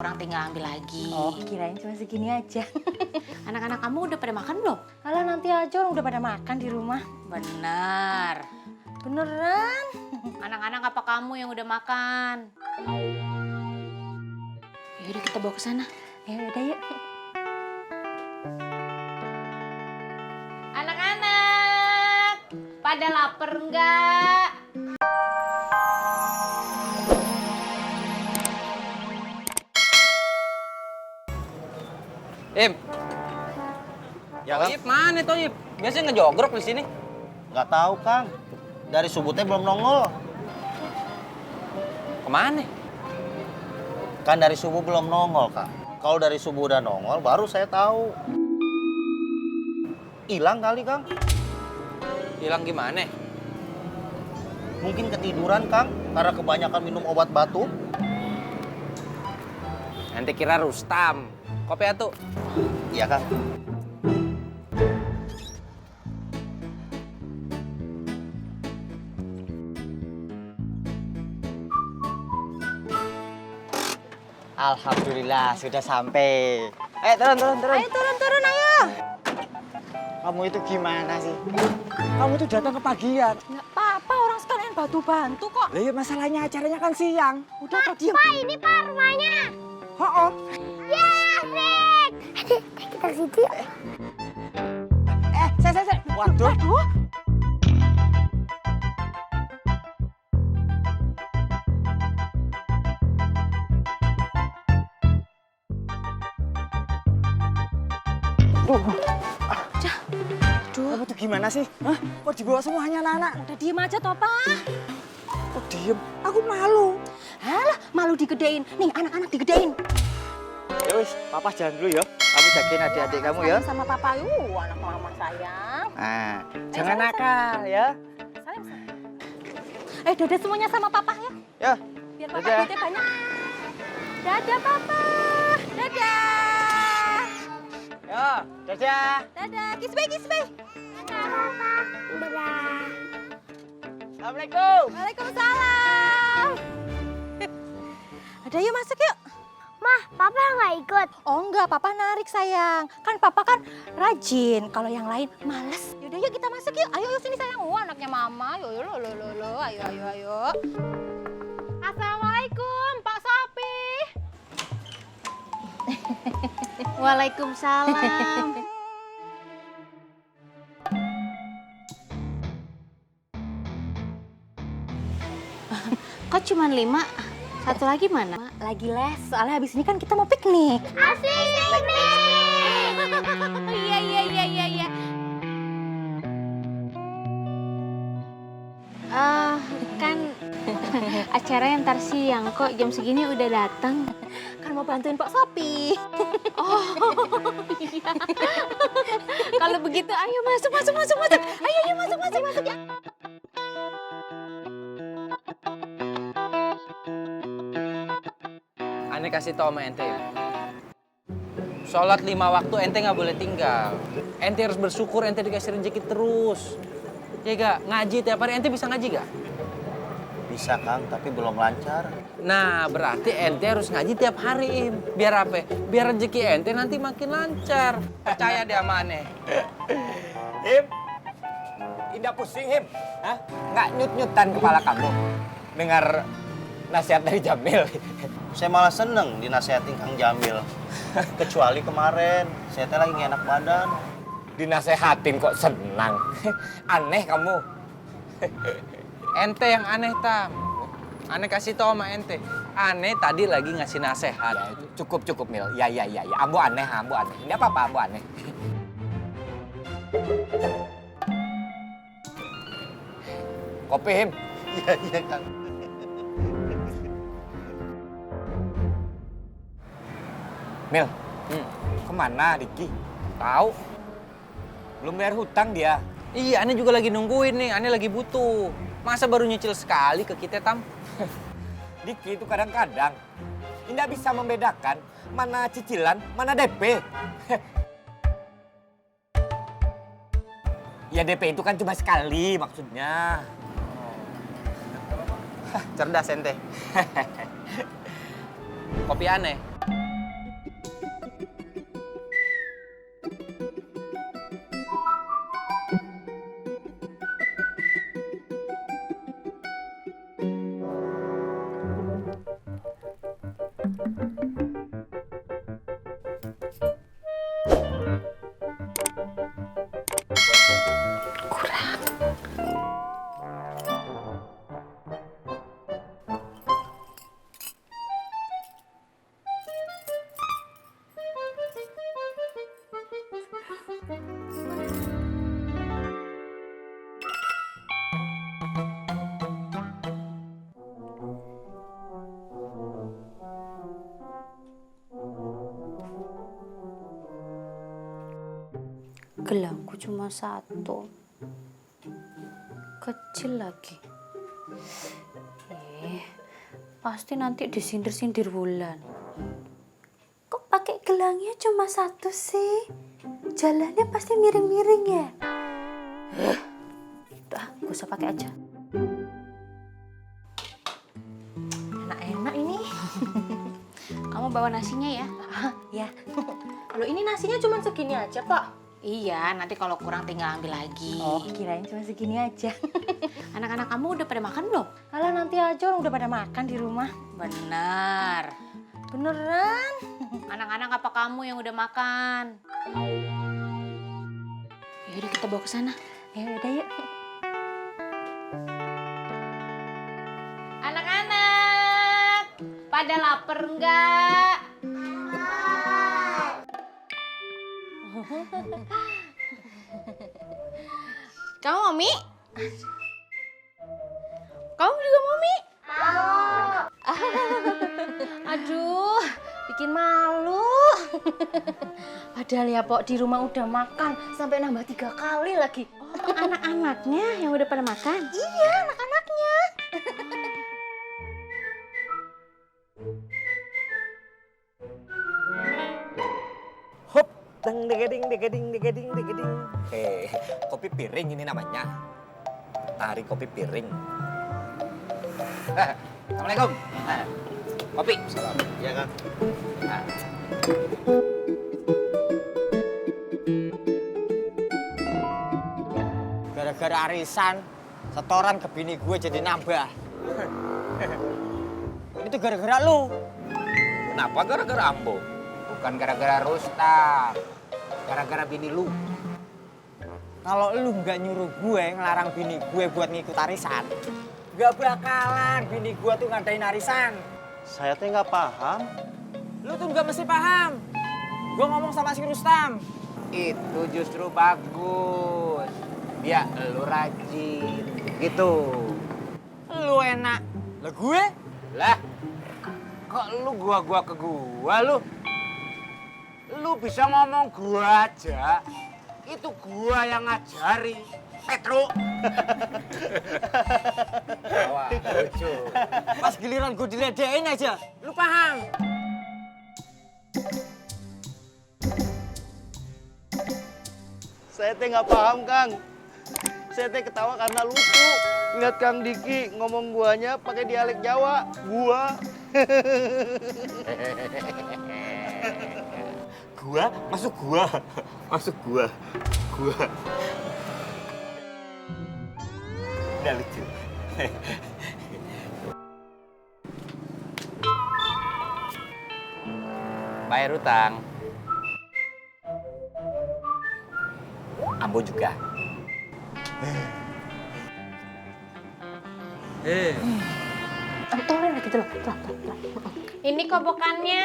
kurang tinggal ambil lagi. Oh, kirain cuma segini aja. Anak-anak kamu udah pada makan belum? Alah, nanti aja orang udah pada makan di rumah. Bener. Beneran? Anak-anak apa kamu yang udah makan? Yaudah kita bawa ke sana. Ya udah yuk. Anak-anak, pada lapar nggak? Im. Ya, Kang? Toyib mana Toyib? Biasanya ngejogrok di sini. Nggak tahu, Kang. Dari subuh teh belum nongol. Kemana? Kan dari subuh belum nongol, Kang. Kalau dari subuh udah nongol, baru saya tahu. Hilang kali, Kang. Hilang gimana? Mungkin ketiduran, Kang. Karena kebanyakan minum obat batuk. Nanti kira Rustam. Kopi atuh. Iya, Kang. Alhamdulillah sudah sampai. Turun. Ayo turun, ayo. Kamu itu gimana sih? Kamu tuh datang kepagian. Nggak apa-apa, orang sekalian bantu-bantu kok. Lah ya masalahnya acaranya kan siang. Udah, kok diam. Pak, ini Pak rumahnya. Oh. Ya, asik. Aduh, kita ke situ yuk. Saya. Waduh. Kamu tuh gimana sih? Hah? Kok dibawa semuanya anak-anak? Udah diem aja toh, Pak. Kok diem? Aku malu. Halah, malu digedein. Nih, anak-anak digedein. Ya wis, papa jalan dulu ya. Kamu jagain adik-adik kamu ya. Salim sama papa, anak mama sayang. Nah, jangan nakal ya. Salim. Dadah semuanya sama papa ya. Ya. Biar papa Dadah. duitnya banyak. Dadah, papa. Dadah. Ya, dadah. Dadah, kiss bye. Dadah. Assalamualaikum. Waalaikumsalam. Ada yuk masuk yuk. Mah, papa nggak ikut. Oh enggak, papa narik sayang. Kan papa kan rajin. Kalau yang lain males. Yaudah yuk kita masuk yuk. Ayo sini sayang. Anaknya mama. Yo. Ayo. Assalamualaikum, Pak Sopi. Waalaikumsalam. Kok cuma 5? Satu lagi mana? Lagi les, soalnya habis ini kan kita mau piknik. Asik, piknik. Iya. Kan acaranya ntar siang kok, jam segini udah datang. Kan mau bantuin Pak Sopi. Oh iya. Kalau begitu ayo masuk. Ayo masuk ya. Ane kasih tau sama ente ya. Sholat 5 waktu ente nggak boleh tinggal. Ente harus bersyukur ente dikasih rezeki terus. Ya gak? Ngaji tiap hari ente bisa ngaji gak? Bisa, Kang, tapi belum lancar. Nah, berarti ente harus ngaji tiap hari, Im. Biar apa? Biar rezeki ente nanti makin lancar. Percaya deh sama Ane. Him, indah pusing Him. Hah? Nggak nyut-nyutan kepala kamu dengar nasihat dari Jamil. Saya malah seneng dinasihatin Kang Jamil. Kecuali kemarin, saya teh lagi nggak enak badan. Dinasehatin kok senang. Aneh kamu. Ente yang aneh, Tam. Ane kasih tau sama ente. Ane tadi lagi ngasih nasehat. Ya, cukup Mil. Ya. Ambo aneh. Nggak apa-apa, ambo aneh. Kopi Him. Iya, Kang. Mil, kemana Diki? Tahu? Belum bayar hutang dia. Iya, Ane juga lagi nungguin nih. Ane lagi butuh. Masa baru nyicil sekali ke kita, Tam? Diki itu kadang-kadang tidak bisa membedakan mana cicilan, mana DP. Ya DP itu kan cuma sekali maksudnya. Cerdas ente. Kopi Ane. Gelangku cuma satu. Kecil lagi. Pasti nanti disindir-sindir Wulan. Kok pakai gelangnya cuma satu sih? Jalannya pasti miring-miring ya? Udah, gak usah pakai aja. Enak-enak ini. Kamu bawa nasinya ya? Ya. Loh ini nasinya cuma segini aja, Pak. Iya, nanti kalau kurang tinggal ambil lagi. Oh, kirain cuma segini aja. Anak-anak kamu udah pada makan belum? Alah nanti aja orang udah pada makan di rumah. Benar. Beneran? Anak-anak apa kamu yang udah makan? Yaudah kita bawa ke sana. Ya udah yuk. Anak-anak, pada lapar nggak? Kamu mau mie? Kamu juga mau mie? Aduh, bikin malu. Padahal ya, Pok, di rumah udah makan sampai nambah 3 kali lagi. Anak-anaknya yang udah pada makan? Iya, anak-anaknya. Hop, deng degeding degeding degeding degeding. Kopi piring ini namanya. Tarik kopi piring. Assalamualaikum. Kopi. Salam. Iya, Kang. Gara-gara arisan, setoran ke bini gue jadi nambah. Itu gara-gara lu. Kenapa gara-gara Ambo? Bukan gara-gara Rustam. Gara-gara bini lu. Kalau lu nggak nyuruh gue ngelarang bini gue buat ngikut arisan, nggak bakalan bini gue tuh ngadain arisan. Saya teh nggak paham. Lu tuh nggak mesti paham. Gue ngomong sama si Rustam. Itu justru bagus. Biar lu rajin. Gitu. Lu enak. Lah gue? Lah, kok lu gua ke gua lu? Lu bisa ngomong gua aja. Itu gua yang ngajari. Petro. Wah, lucu. Pas giliran gue diledekin aja, lu paham? Saya teh nggak paham, Kang. Saya teh ketawa karena lucu. Ingat Kang Diki ngomong guanya pakai dialek Jawa. Gua. Gua? Masuk gua. Masuk gua. Gua. Udah lucu. Bayar utang. Ambo juga. Tolong gitu loh. Pelan. Ini kobokannya.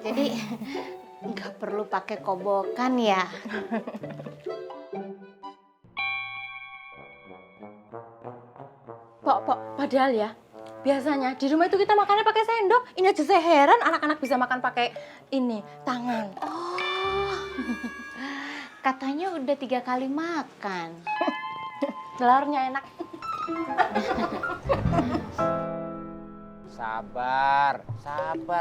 Jadi nggak perlu pakai kobokan ya. Pok, padahal ya, biasanya di rumah itu kita makannya pakai sendok. Ini aja saya heran anak-anak bisa makan pakai ini, tangan. Katanya udah 3 kali makan. Telurnya enak. Sabar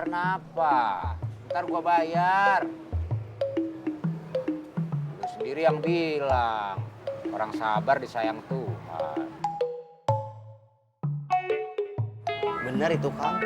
napa? Ntar gua bayar. Lu sendiri yang bilang, orang sabar disayang Tuhan. Bener itu, Kang.